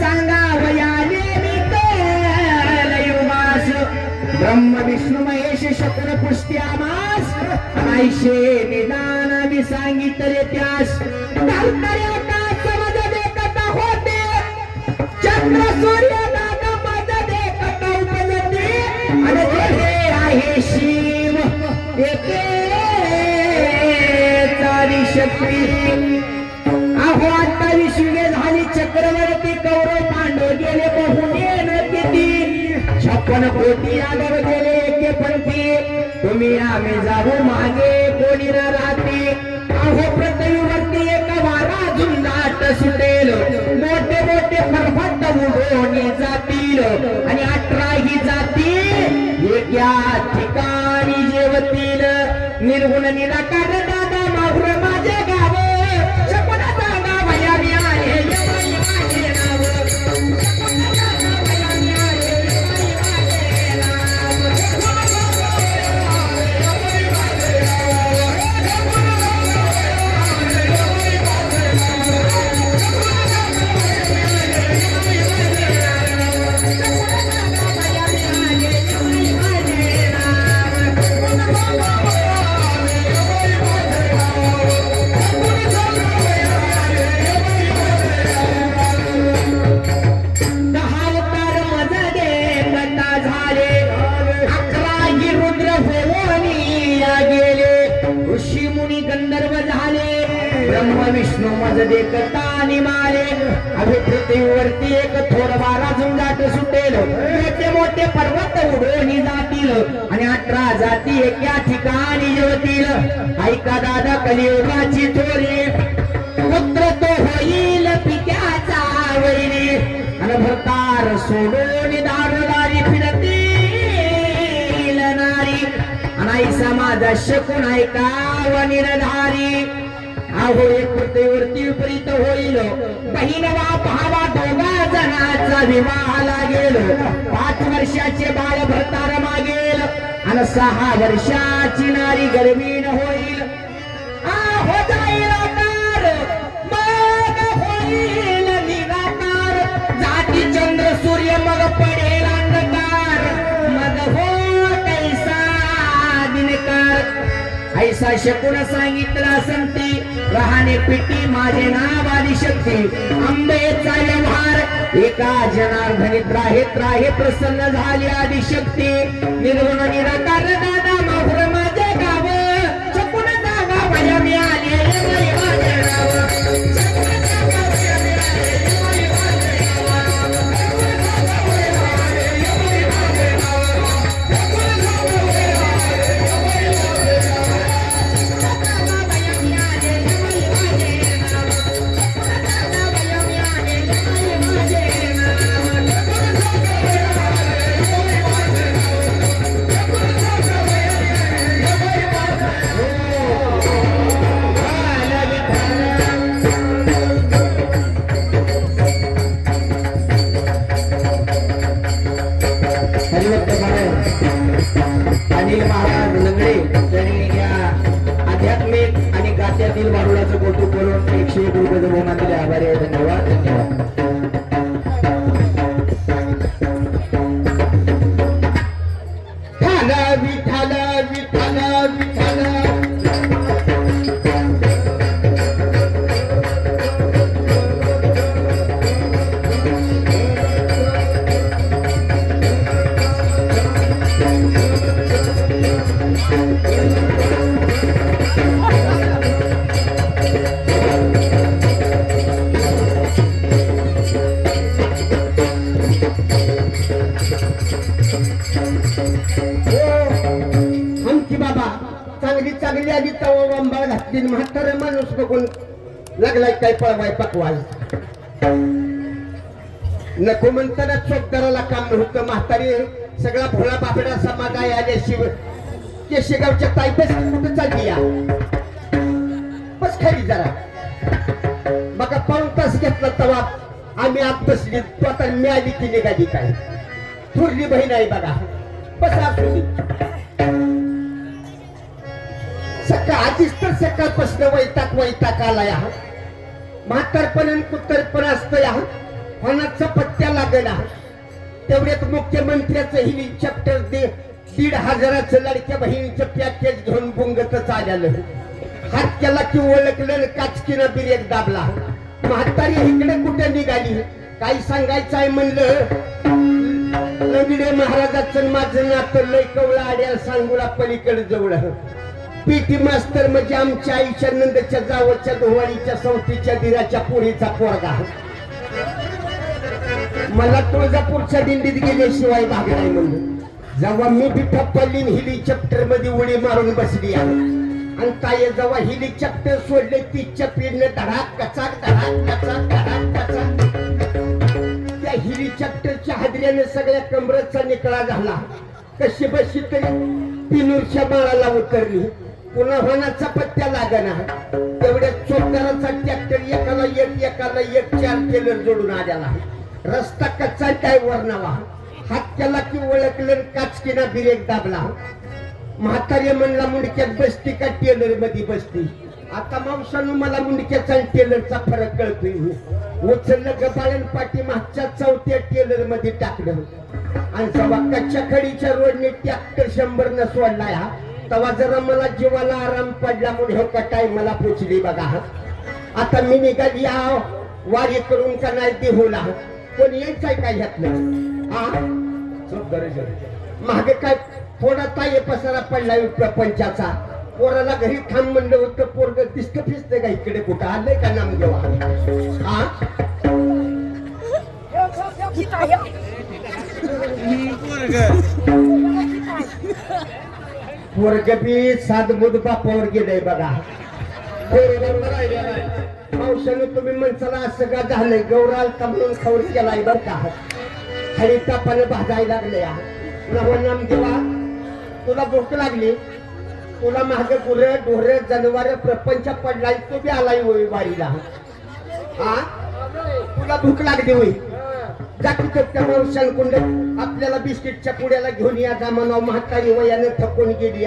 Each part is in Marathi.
सांगा वयाने मी लयुमास ब्रह्म विष्णू महेश शकुन पुष्टी आमास आयशे निदान मी सांगितले त्यास धारणाऱ्या समज देखता होते चंद्र सूर्य नाग मज देखता उपजते आणि हे आहे शिव एके चारी शक्ती अहो आता विश्वे झाली चक्रवर्ती कौरव पांडव गेले बहुनेन किती 56 कोटी यादव गेले एके पंथी तुम्ही आम्ही जाऊ मागे कोणी न राहते अहो पृथ्वीवरती एक वारा झुंजाट सुटेल मोठे मोठे पर्वत उडून जातील आणि 18 ही जाती एका ठिकाणी जेवतील निर्गुण निराकार दादा माहुर माझे गाव शकुनाचा गाव या मी आहे माझे नाव विष्णू मज देखता निमाले अभि पृथ्वीवरती एक थोर वारा झुंजाट सुटेल मोठे मोठे पर्वत उडून जातील आणि 18 जाती एका ठिकाणी जेवतील ऐका दादा कलियुगाची थोरी पुत्र तो होईल पित्याचा वैरी आणि भरतार सोडून दारोदारी फिरतील नारी आणि समाजा शकून ऐकाव निर्धारी अहो एक पृथ्वीवरती विपरीत होईल बहिणवा भावा दोघा जणांचा विवाह लागेल 5 वर्षाचे बाळ भरतार मागेल आणि 6 वर्षाची नारी गर्भीण होईल अहो जाईल आकार मग होईल निराकार जाती चंद्र सूर्य मग पडेल अंधकार मग हो कैसा दिनकार ऐसा शकून सांगितला संती राहणे पिटी माझे नाव आदिशक्ती अंबेचा व्यवहार एका जनार्दनीत राहे प्रसन्न झाली आदिशक्ती निर्गुण निराकार दादा माहुर माझे गाव शकून जागा भया मी आले माझे नाव अनिल महाराज लंगडे त्यांनी या आध्यात्मिक आणि गात्यातील बारुडाचं कौतुक करून 101 रुपयाचं बहुमान दिले आभारी आहे धन्यवाद धन्यवाद विठाला विठाला विठाला चांगली आधी तवा अंबा घातली म्हातारा माणूस बघून लागलाय काय पळवाय पकवाय नको म्हणताना चोपदाराला काम नव्हतं म्हातारी सगळा भोळा बापडा समाज आहे आल्याशिवाय केशेगावच्या ताईपस कुठं चालली या बस खाली जरा बघा 5 तास घेतला तवा आम्ही आत बसली तो आता मिळाली की निघाली काय थोरली बहीण आहे बघा बस असू दे आधीच तर सकाळपासून वैताग आलाय म्हातारपण कुत्तरपण असतं कोणाचा पत्त्या लागला. तेवढ्यात मुख्यमंत्र्याचं हेलिकॉप्टर 1,500चं लाडक्या बहिणीचं पॅकेज घेऊन बुंगतच आलेलं. हात केला की ओळखलं, काचकीनं ब्रेक दाबला. म्हातारी इकडे कुठे निघाली, काही सांगायचं आहे म्हणलं. लंगडे महाराजाचं माझं नातं लय कवळा आड्याला सांगूला पलीकडे जवळ. पीटी मास्तर म्हणजे आमच्या आईच्या नंदच्या जावच्या धुवाळीच्या सवतीच्या दिराच्या पोरीचा पोरगा. मला तुळजापूरच्या दिंडीत गेल्याशिवाय भाग नाही म्हणलं. जेव्हा मी बी ठप्पली हेलिकॉप्टर मध्ये उडी मारून बसली आणि ताई जेव्हा हेलिकॉप्टर सोडले तिच्या पीडने धडाक कचाक धडाक कचाक धडाक कचाक. त्या हेलिकॉप्टरच्या हादऱ्याने सगळ्या कमरेचा निकळा झाला. कशी बशी तरी पिनूरच्या माळाला उतरली. पुन्हा होण्याचा पत्त्या लागना. तेवढ्या चोपदाराचा ट्रॅक्टर एकाला एक 4 टेलर जोडून आल्याला. रस्ता कच्चा काय वर्णावा. हात केला की ओळखलं, काचकीना ब्रेक दाबला. म्हातारी म्हणला मुंडक्यात बसती का टेलर मध्ये बसती. आता मावसानं मला मुंडक्याचा आणि टेलरचा फरक कळतोय. उचललं गबाळण पाठी मागच्या 4थ्या टेलर मध्ये टाकलं आणि जेव्हा कच्च्या खडीच्या रोडने ट्रॅक्टर 100 न सोडला तेव्हा जरा मला जीवाला आराम पडला. म्हणून हो कटाई मला पोचली बघा. आता मी निघाली वारी करून का नाही देहूला. कोण यायचंय काय ह्यातलं मागे काय थोडा ताये पसारा पडलाय प्रपंचाचा. पोराला घरी थांब म्हणलं होतं. पोरग दिसत फिसत का इकडे कुठं आलंय का नाम घेवा. पोरग बी साधबुद बापावर गेलंय बघा. मावशानं तुम्ही म्हणसाला असं का झालंय. गौराल म्हणून खवर केलाय बर का. हरी तापाने भाजायला लागले. नाम देवा तुला भूक लागली. तुला माग गुरं ढोरं जनावर प्रपंच पडलाय. तो बी आलाय होई वारीला. तुला भूक लागली होई. जाती मावशांकुंड आपल्याला बिस्किटच्या पुड्याला घेऊन या. जा म्हणाव म्हातारी वयानं थकून गेली.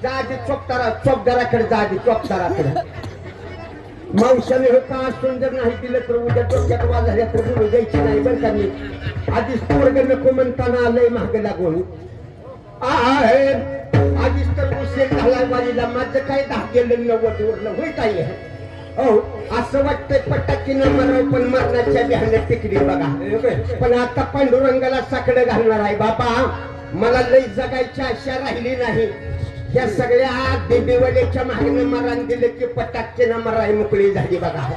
जा आधी चोपदाराकडे जा. आधी चोपदाराकडे. मावशाने हे का सुंदर नाही दिलं तर उद्या डोक्यात वाजल्या तर बोलू द्यायची नाही बरं का. मी आधीच पोरग नको म्हणताना आलंय माग लागून. आधीच तर उशीर झाला वारीला. माझं काय 10 गेलं 90 वरलं होय काय. हो असं वाटतंय पटाकीनं मराव पण मरणाच्या बिहाण्यात टिकली बघा. पण आता पांडुरंगाला साकडं घालणार आहे बाबा. मला लई जगायची आशा राहिली नाही. या सगळ्या देवीवाल्याच्या मागणं मरण दिलं की पटाकीनं मराई मोकळी झाली बघा.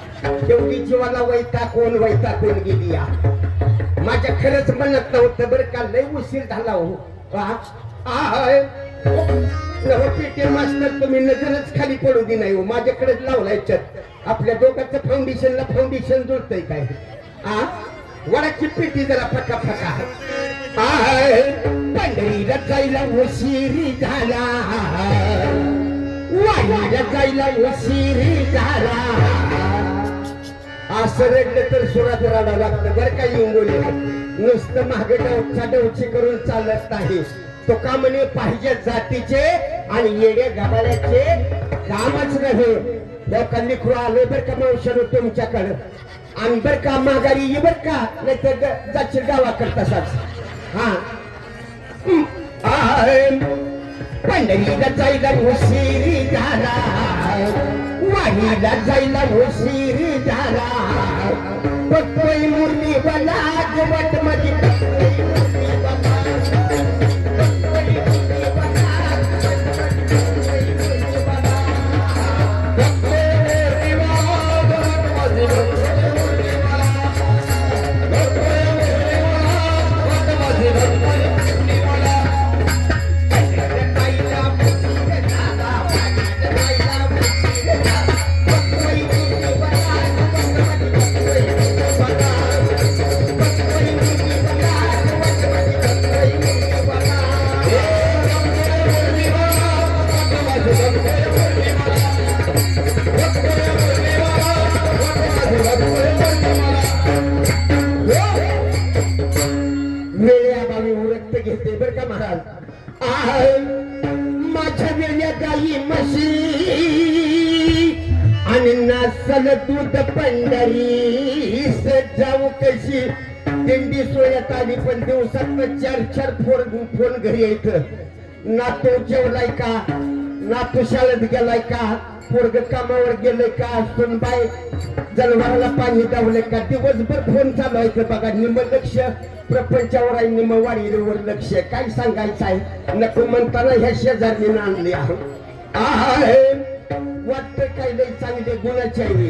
शेवटी जीवाला वैतागून गेली. माझ्या खरंच म्हणत नव्हतं बरं का. लई उशीर झाला हो. पीटी मास्तर तुम्ही नजरच खाली पडू दे नाही हो. माझ्याकडेच लावलाय चट. आपल्या दोघांचं फाउंडेशन जुळतंय काय. वडाची पेटी जरा फका फका. पंढरीला जायला उशिरी झाला. वाडीला जायला उशिरी झाला. असं रडलं तर सुरात रडावं लागतं बरं का. इंगोली नुसतं मागे डवची करून चालत नाही. तो का म्हणे पाहिजे जातीचे आणि येड्या गाबाळ्याचे कामच नव्हे. लोकांनी खुळा आलोय बरं का मावशानो तुमच्याकडं. आणि बर का माघारी ये बर का. नाही तर जाशील गावाकडे तसाच. पंढरीला जायला उशिरी झाला. वाडीला जायला उशिरी झाला. बघतोय मुरली बला वट मध्ये. घेते बर का महाराज. माझ्या वेळ्या गाई म्हशी आणि नास नसल दूध पंढरी जाऊ कशी दिंडी सोयत आली पण दिवसात 4 फोन घरी येत नातू जेवलाय का नातू शाळेत गेलाय का पोरग कामावर गेलंय का सुनबाई जनावराला पाणी दावलंय का दिवसभर फोन चालू आहे बघा निम लक्ष प्रपंचावर आहे निम वाडीवर लक्ष काय सांगायचं आहे नको म्हणताना ह्या शेजारीने आणले आहे वाटत काय लई चांगले गुणाचे आहे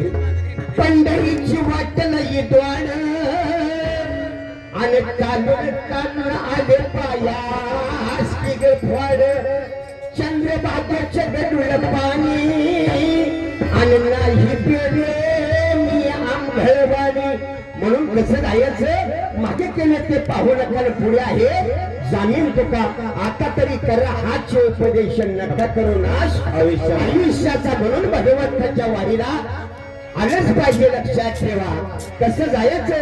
पंढरीची वाट नाही द्वार आणि कानून कानून आले पायास फळ चंद्रभागेचे गडूळ पाणी आणि नाही पेरे मी आंघळवाणी म्हणून कसं जायचं मागे केले ते पाहू नका पुढे आहे जामीन तुका आता तरी करा हाच उपदेश नका करू नाश आयुष्याचा म्हणून भगवंताच्या वारीला आलंच पाहिजे लक्षात ठेवा कसं जायचं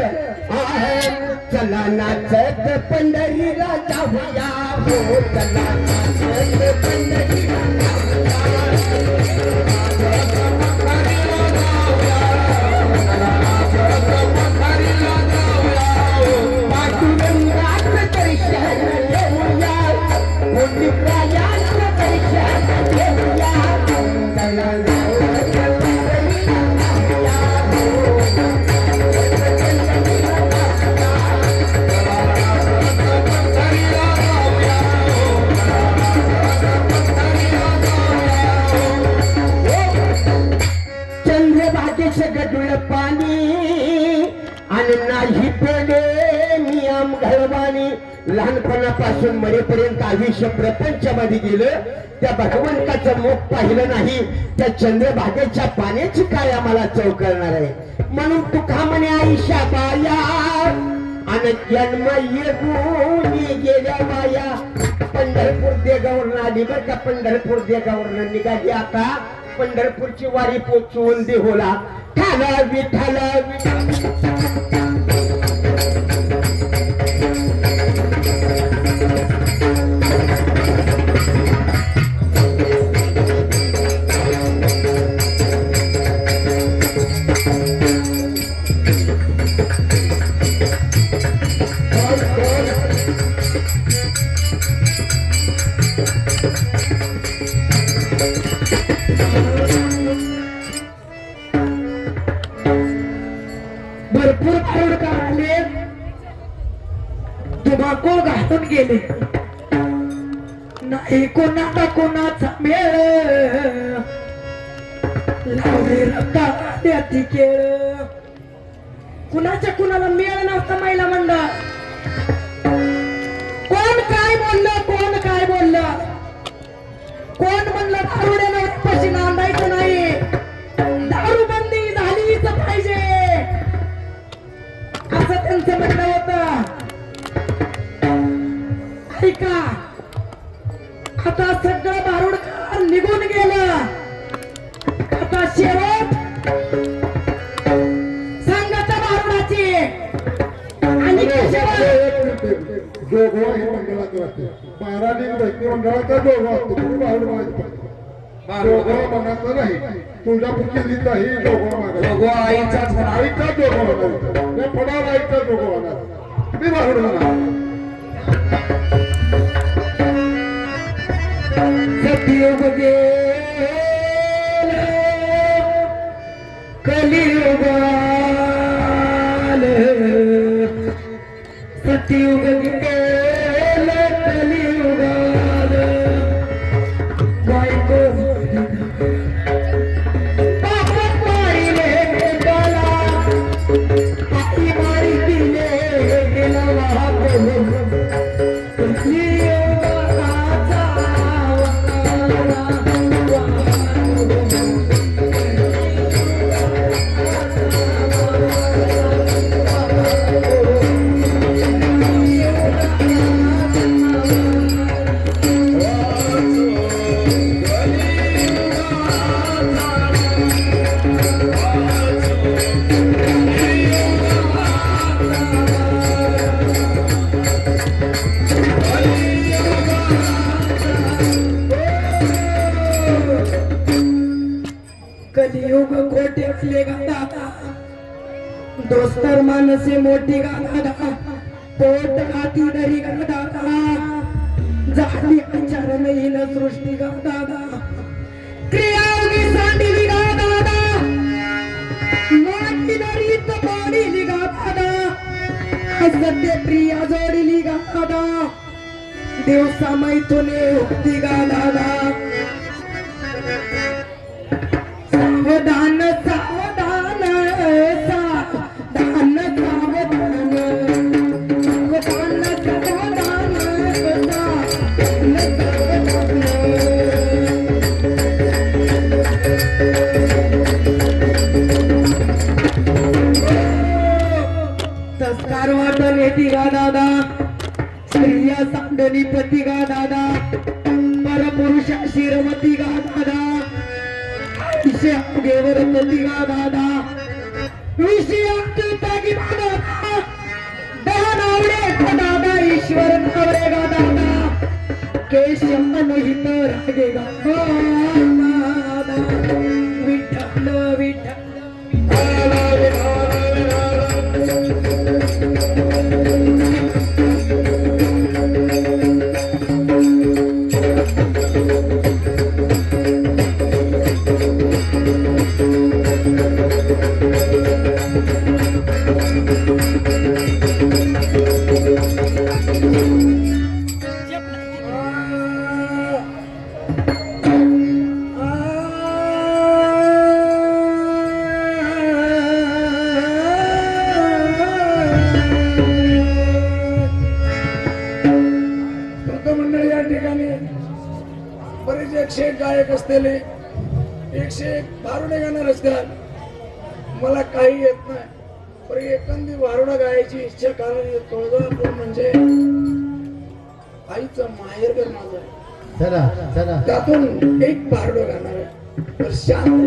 चला नाचत पंढरीला जाऊया हो चला नाचत पंढरीला लहानपणापासून मरेपर्यंत आयुष्य प्रपंचामध्ये गेलं त्या भगवंताचं मुख पाहिलं नाही त्या चंद्रभागेच्या पाण्याची काय आम्हाला चव करणार आहे म्हणून तुका म्हणे आयुष्या बाया आणि जन्म येऊन गेल्या बाया पंढरपूर देगावरून आली बरं का पंढरपूर देगावरून निघाली आता पंढरपूरची वारी पोचवून देहोला ठाला विठाला भरपूर खोड काढले धुमाकूळ घालून गेले नाही कोणाला कोणाचा मेळ लावले रक्ताची केळ कुणाच्या कुणाला मेळ नव्हता महिला मंडळ कोण काय बोललं कोण म्हणलं दारुड्याला पशी नांदायचं नाही दारूबंदी झालीच पाहिजे असं त्यांचं म्हणणं होतं ऐका आता सगळं भारूड निघून गेलं आता शेवट संघाच्या भारुडाची आणि दोघं हे मंडळाचं असते 12 दिन भक्ती मंडळाचा दोघं असतो तुम्ही भाऊड मागायचं दोघं मनाचं नाही तुळजापूरची लिहित नाही दोघं मागायचं आईचा दोघं होणार त्या फडावर आईचा दोघं होणार तुम्ही भाऊड म्हणा सतयुग गेले कलियुग आले सतयुग गेले कलियुग आले बायको पापत मारिले गेला पापी मारी दिले गेला वाहतो कलियुग कोटे असले दोस्तर मानसे मोठी गा दादा पोट हाती दरी गा दादा जाती आचार नाही सृष्टी गा दादा क्रियागी सांडली गा दादा माटी दरीत पाडली गा दादा सत्य प्रिया जोडली गा दादा दिवसा मैथुने होती गा दादा सावधान सावधान सावधान सावधान सावधान सावधान संस्कार वाटून येते गा दादा स्त्रिया सांडली पती गा दादा परपुरुष शिरमती गा दादा विषयावर पती गा दादा विषयाची तागी दादा दहा नावडे दादा ईश्वर नावरे गा दादा केशव मोहित रागे गा दादा विठ्ठल विठ्ठल बरेच 101 गायक असलेले 101 भारुडे गाणार असतात मला काही येत नाही पण एखादी भारुडा गायची इच्छा कारण तुळजापूर म्हणजे आईचं माहेरघर माझं आहे चला चला त्यातून एक भारुडं गाणार आहे तर शांत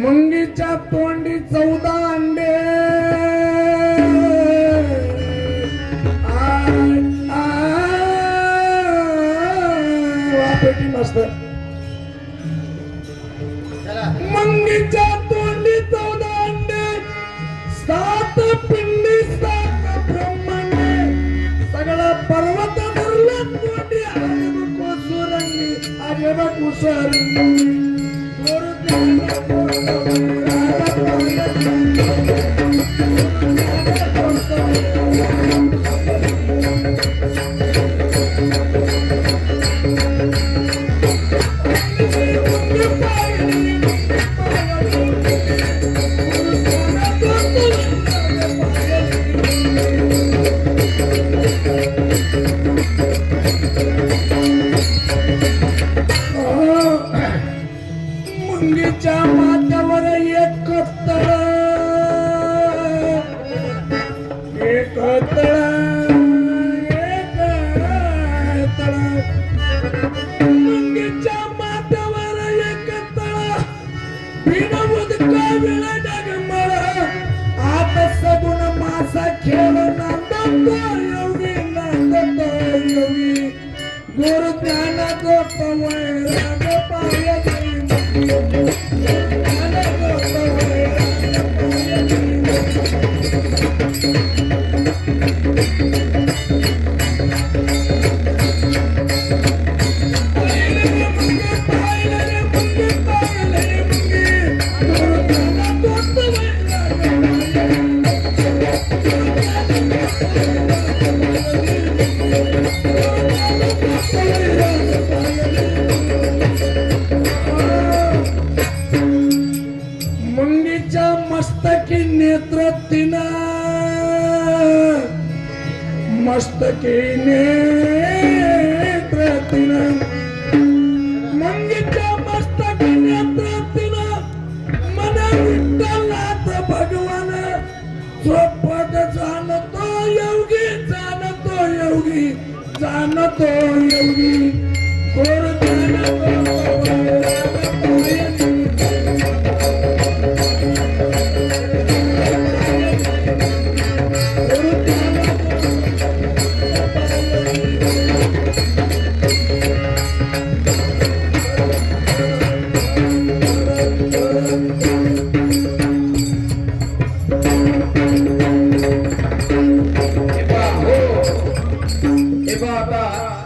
मुंगीच्या तोंडी 14 अंडे वापेटी मस्त मुंगीच्या तोंडी 14 अंडे 7 पिंडी 7 ब्रह्मांडे सगळा पर्वत धरला तोंडी आजब कोसुरंगी आजब कोसुरंगी मुंगीच्या माथ्यावर एक तळ एक तळ एक तळ मुंगीच्या माथ्यावर एक तळ बिनबुद काविळ डगमळ आत सगुण मासा खेळ नांदतो योगी नांदतो योगी गुरु ज्ञानाचो वैराग पाय मुंगीच्या मस्तकी नेत्र मस्तकी नेत्र मुंगीच्या मस्तकी नेत्र मन विठ्ठलनाथ भगवान सोपद जाणतो योगी जाणतो योगी जाणतो योगी गोर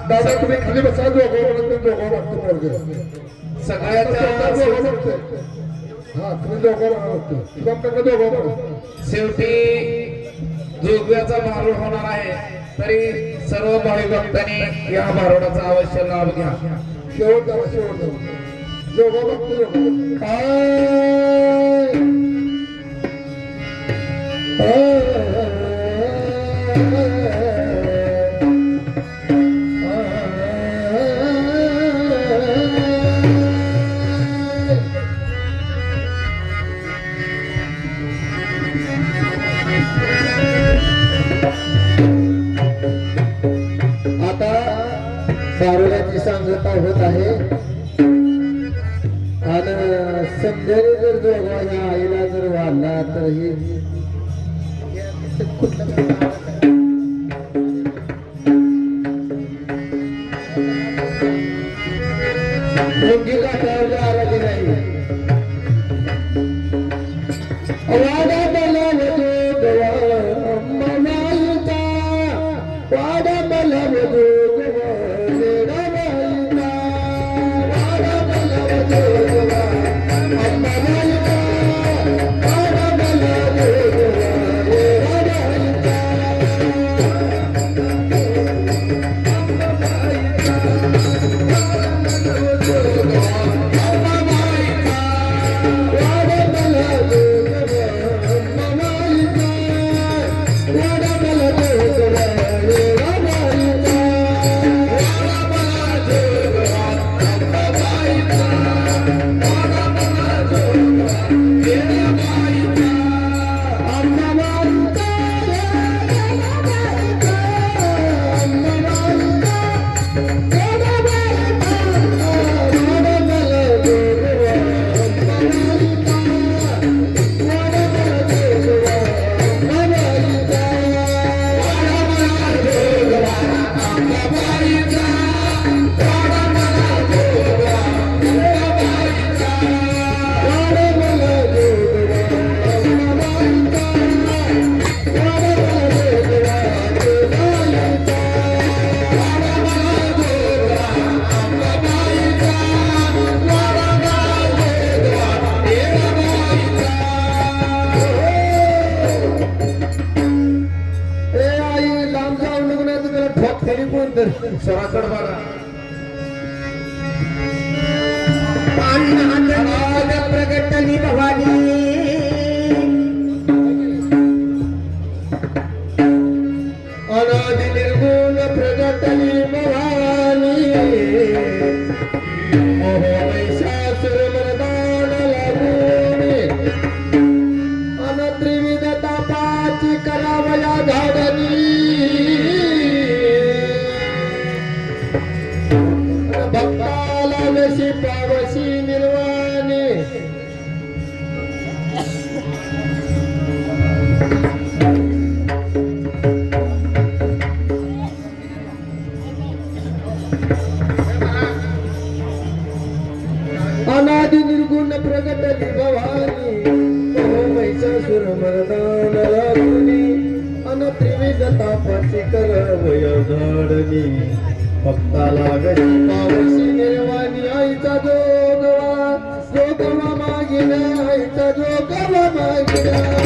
दादा तुम्ही खाली बसा दोघं बघतो सगळ्याच्या हा तुम्ही दोघं बघतो शेवटी जोगव्याचा भारूड होणार आहे तरी सर्व भावी भक्तांनी या भारुडाचा अवश्य लाभ घ्या. शेवट दोघं बघतो भारुडाची सांगता होत आहे आणि समजाने जर दोघा ह्या आईला जर वाढला तर ही मुंगी काठावर आराधी नाही वाडा बलवतो गवा मनाईचा वाडा बलवतो स्वराकडे बघा. प्रगटली भवानी अनादि निर्गुण प्रगटली भवानी मोह महिषासुर मर्दान लागून अन त्रिविध तापाची करावया धाडणी भक्ताला नशी पावशी निर्वाणी अनादि निर्गुण प्रगटली भवानी महिषासुर मर्दान लागुनी अन त्रिविध तापाची करवय धाडणी भक्ताला गशी पावशी निर्वाणी आईचा जोगवा मागिना आईचा जोगवा मागिना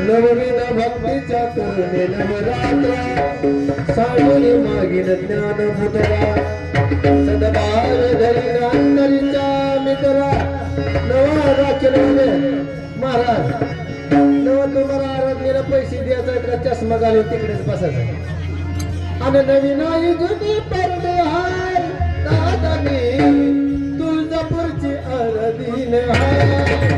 नवविध भक्तीच्या करुणे नवरात्रा साडून मागील ज्ञान भूतरा सदभाव धरी अंतरीच्या मित्रा नवा राखले महाराज नव तुम्हाला आराधनेला पैसे द्यायचा तर चष्मा घालून तिकडेच बसायचा आणि नवीन आई जुनी पडले हाय दादा मी तुळजापूरची आराधीन हाय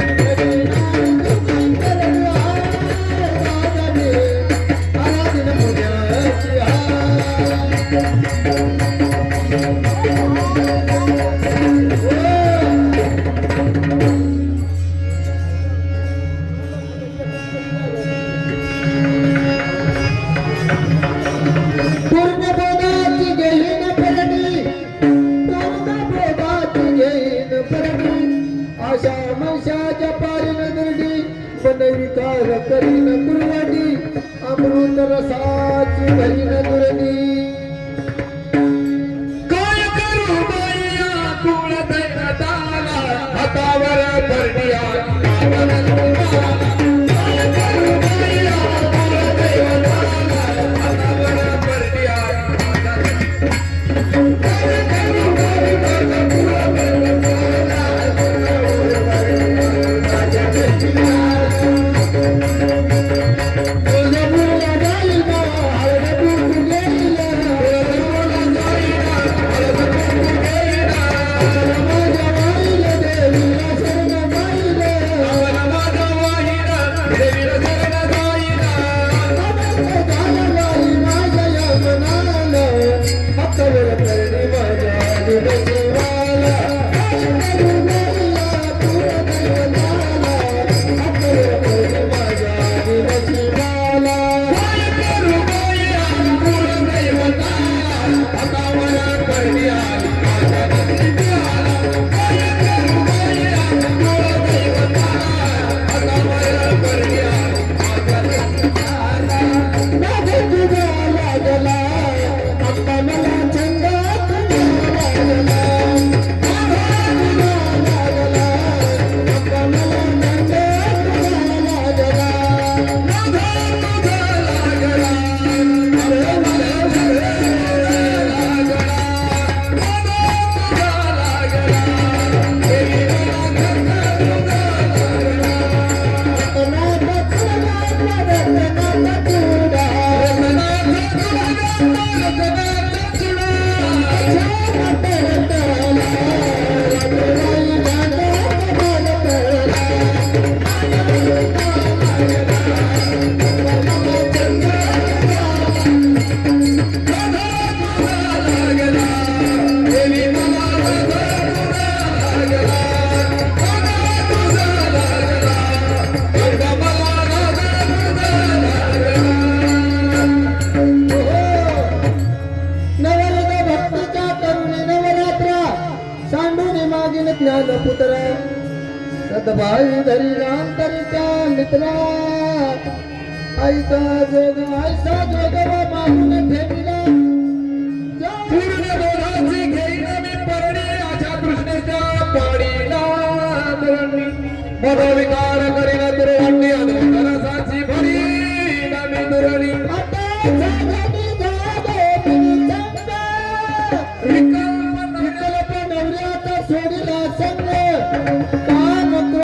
विकार करीन कुरवडी अमृत रसाची भरीन दुरणी काय करू बाया कुळ दैवताला हातावर भरडिया काय करू बाया कुळ दैवताला हातावर भरडिया काय करू बाया कुळ दैवताला पुत्र सदभाई धरी अंतरीचा मित्रा आईचा जोग आईचा जोगवा मागून ठेविला पूर्ण बोधाची घेईन मी परणी अशा कृष्णेच्या पाणीला दुरणी मनोविकार करीन दुर्वाटी अद्भुत रसाची भरी मी दुरणी